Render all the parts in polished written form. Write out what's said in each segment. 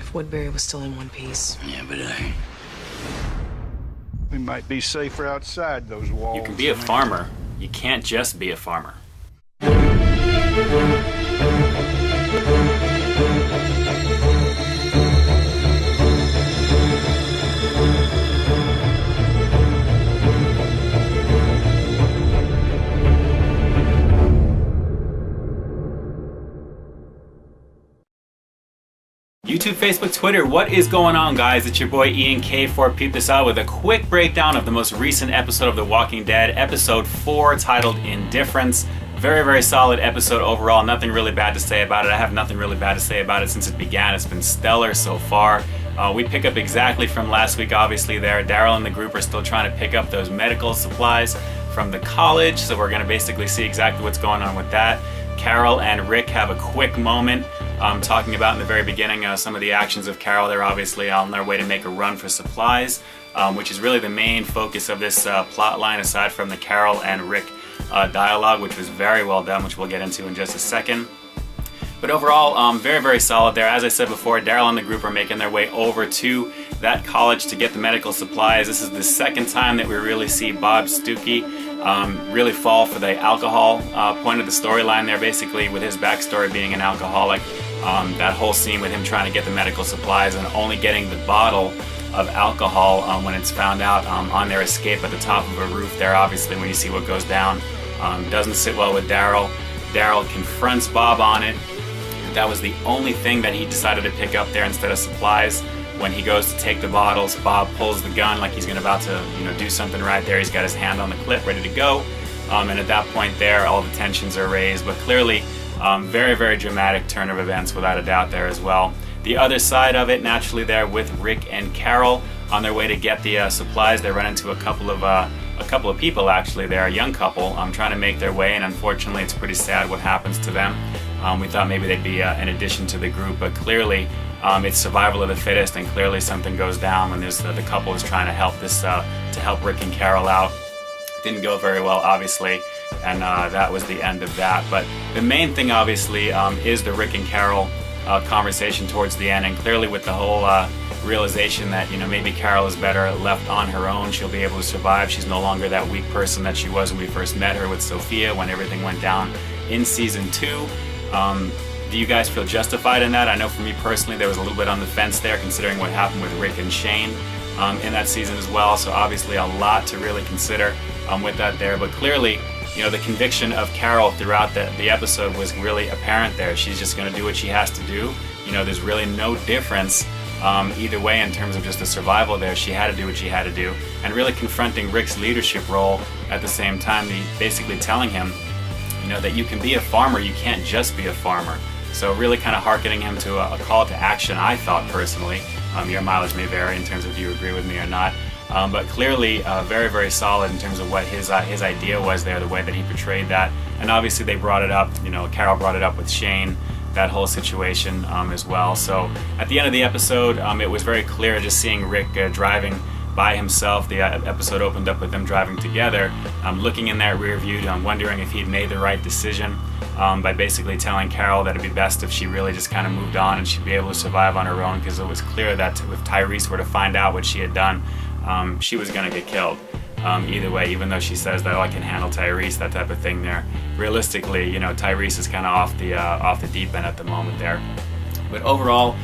if Woodbury was still in one piece. Yeah, but we might be safer outside those walls. You can be a farmer. You can't just be a farmer. YouTube, Facebook, Twitter, what is going on, guys? It's your boy Ian K for Peep This Out with a quick breakdown of the most recent episode of The Walking Dead, episode 4, titled Indifference. Very, very solid episode overall. Nothing really bad to say about it. I have nothing really bad to say about it since it began. It's been stellar so far. We pick up exactly from last week, obviously there. Daryl and the group are still trying to pick up those medical supplies from the college, so we're going to basically see exactly what's going on with that. Carol and Rick have a quick moment talking about in the very beginning some of the actions of Carol. They're obviously on their way to make a run for supplies, which is really the main focus of this plot line, aside from the Carol and Rick dialogue, which was very well done, which we'll get into in just a second. But overall, very, very solid there. As I said before, Daryl and the group are making their way over to that college to get the medical supplies. This is the second time that we really see Bob Stuckey really fall for the alcohol point of the storyline there, basically with his backstory being an alcoholic. That whole scene with him trying to get the medical supplies and only getting the bottle of alcohol when it's found out on their escape at the top of a roof there, obviously when you see what goes down. Doesn't sit well with Daryl. Daryl confronts Bob on it. That was the only thing that he decided to pick up there instead of supplies. When he goes to take the bottles, Bob pulls the gun like he's about to do something right there. He's got his hand on the clip ready to go. And at that point there, all the tensions are raised. But clearly, very, very dramatic turn of events without a doubt there as well. The other side of it, naturally there with Rick and Carol on their way to get the supplies, they run into a couple of people actually. They're a young couple trying to make their way, and unfortunately it's pretty sad what happens to them. We thought maybe they'd be an addition to the group, but clearly it's survival of the fittest, and clearly something goes down when there's the couple is trying to help Rick and Carol out. Didn't go very well, obviously, and that was the end of that. But the main thing, obviously, is the Rick and Carol conversation towards the end, and clearly with the whole realization that maybe Carol is better left on her own. She'll be able to survive. She's no longer that weak person that she was when we first met her with Sophia when everything went down in season 2. Do you guys feel justified in that? I know for me personally, there was a little bit on the fence there, considering what happened with Rick and Shane in that season as well. So obviously a lot to really consider with that there. But clearly, the conviction of Carol throughout the episode was really apparent there. She's just going to do what she has to do. There's really no difference either way in terms of just the survival there. She had to do what she had to do. And really confronting Rick's leadership role at the same time, basically telling him, that you can be a farmer, you can't just be a farmer. So really kind of hearkening him to a call to action, I thought personally. Your mileage may vary in terms of do you agree with me or not. But clearly very, very solid in terms of what his idea was there, the way that he portrayed that. And obviously they brought it up, Carol brought it up with Shane, that whole situation as well. So at the end of the episode, it was very clear just seeing Rick driving by himself. The episode opened up with them driving together, looking in that rear view, wondering if he'd made the right decision by basically telling Carol that it'd be best if she really just kind of moved on and she'd be able to survive on her own, because it was clear that if Tyrese were to find out what she had done, she was going to get killed. Either way, even though she says that, I can handle Tyrese, that type of thing there. Realistically, Tyrese is kind of off the deep end at the moment there. But overall,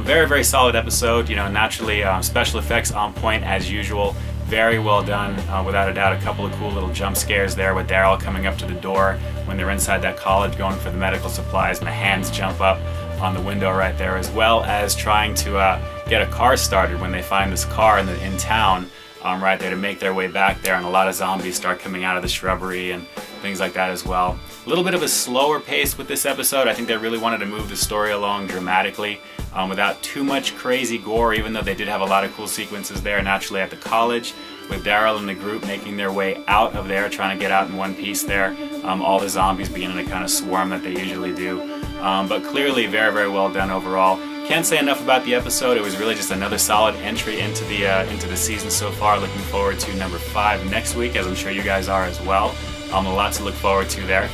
very, very solid episode. Naturally, special effects on point as usual. Very well done, without a doubt. A couple of cool little jump scares there with Daryl coming up to the door when they're inside that college going for the medical supplies, and the hands jump up on the window right there, as well as trying to get a car started when they find this car in town right there to make their way back there, and a lot of zombies start coming out of the shrubbery and things like that as well. A little bit of a slower pace with this episode. I think they really wanted to move the story along dramatically without too much crazy gore, even though they did have a lot of cool sequences there naturally at the college with Daryl and the group making their way out of there, trying to get out in one piece there. All the zombies beginning to kind of swarm that they usually do. But clearly very, very well done overall. Can't say enough about the episode. It was really just another solid entry into the season so far. Looking forward to number 5 next week, as I'm sure you guys are as well. A lot to look forward to there.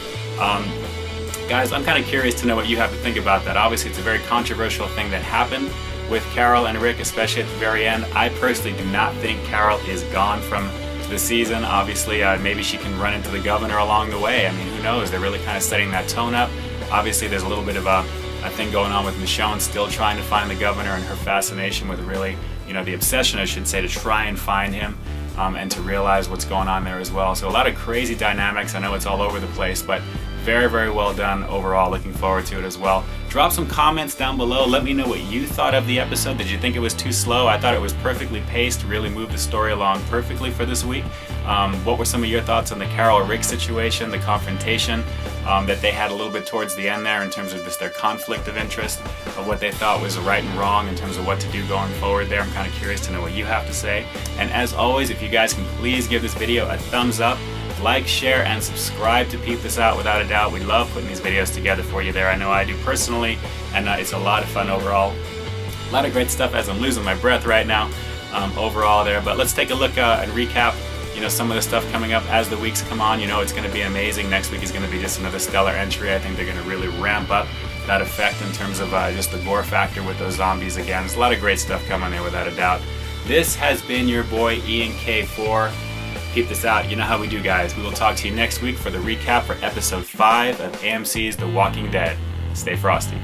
Guys, I'm kind of curious to know what you have to think about that. Obviously, it's a very controversial thing that happened with Carol and Rick, especially at the very end. I personally do not think Carol is gone from the season. Obviously, maybe she can run into the governor along the way. I mean, who knows? They're really kind of setting that tone up. Obviously, there's a little bit of a thing going on with Michonne still trying to find the governor and her fascination with really, the obsession, I should say, to try and find him and to realize what's going on there as well. So a lot of crazy dynamics. I know it's all over the place, but very, very well done overall. Looking forward to it as well. Drop some comments down below. Let me know what you thought of the episode. Did you think it was too slow? I thought it was perfectly paced, really moved the story along perfectly for this week. What were some of your thoughts on the Carol-Rick situation, the confrontation that they had a little bit towards the end there in terms of just their conflict of interest, of what they thought was right and wrong in terms of what to do going forward there? I'm kind of curious to know what you have to say. And as always, if you guys can please give this video a thumbs up, like, share, and subscribe to Peep This Out. Without a doubt, we love putting these videos together for you there. I know I do personally, and it's a lot of fun overall. A lot of great stuff as I'm losing my breath right now overall there. But let's take a look and recap some of the stuff coming up as the weeks come on. It's going to be amazing. Next week is going to be just another stellar entry. I think they're going to really ramp up that effect in terms of just the gore factor with those zombies again. There's a lot of great stuff coming there without a doubt. This has been your boy Ian K for Peep This Out. You know how we do, guys. We will talk to you next week for the recap for episode 5 of AMC's The Walking Dead. Stay frosty.